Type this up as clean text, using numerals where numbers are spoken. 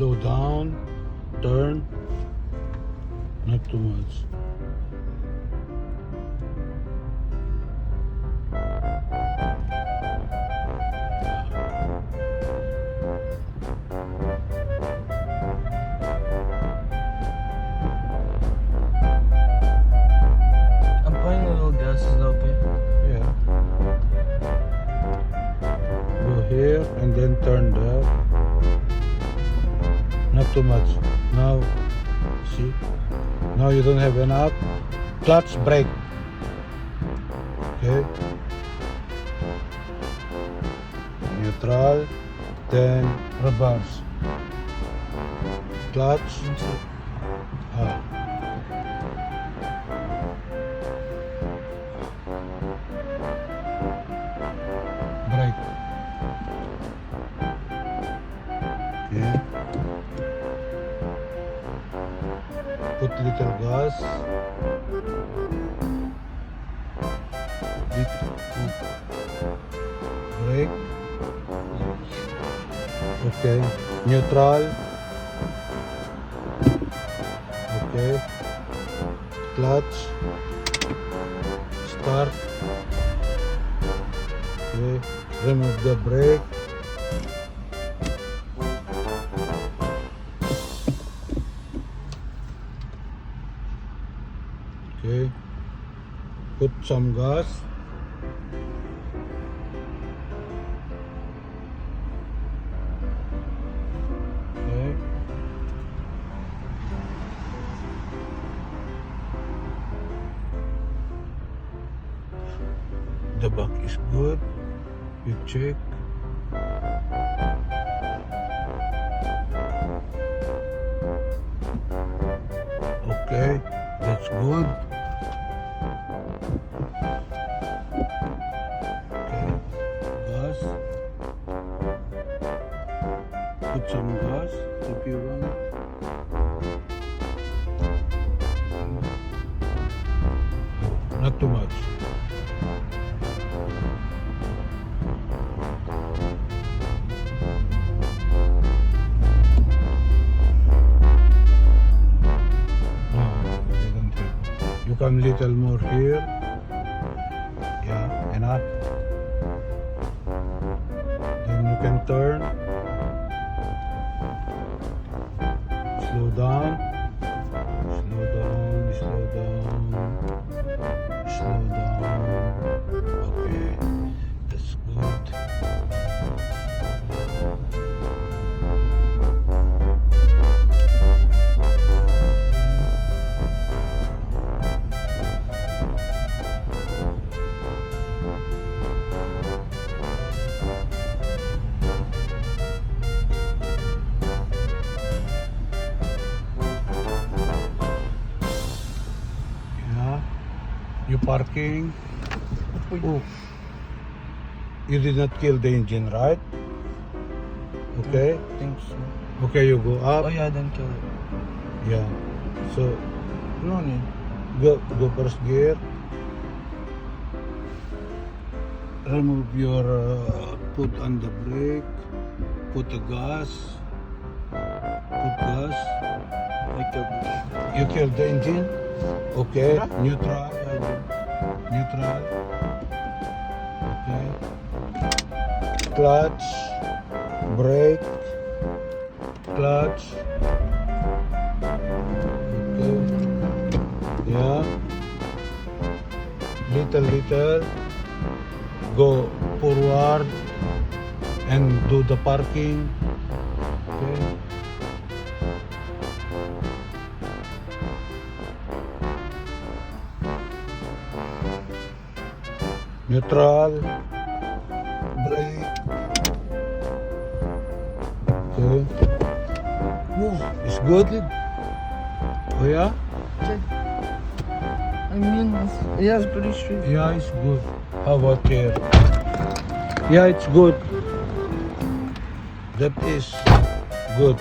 slow down, turn, not too much. I'm putting a little gas, is that okay? Yeah. Go here and then turn there. Not too much. Now, see? Now you don't have enough. Clutch, brake. Okay. Neutral. Then reverse. Clutch. Ah. Brake. Okay. Put little gas. Brake. Okay. Neutral. Okay. Clutch. Start. Okay. Remove the brake. Okay. Put some gas. Okay. The back is good. You check. Okay, that's good. Okay, gas. Put some gas if you want. Not too much. You come little more here. Yeah, enough. Then you can turn. Slow down. Slow down, slow down. Slow down. Okay, that's good. You parking. Oh. You did not kill the engine, right? Okay. I think so. Okay, you go up. Oh yeah, then kill it. Yeah. So No need. go first gear. Remove your put on the brake. Put the gas. Put gas. I killed it. You killed the engine. Okay. Neutral. Neutral. Okay. Clutch. Brake. Clutch. Okay. Yeah. Little. Go forward and do the parking. Okay. Neutral, brake. Okay. Oh, it's good. Oh yeah? Okay. I mean, yeah, it's pretty straight. Yeah, it's good. How about here? Yeah, it's good. That is good.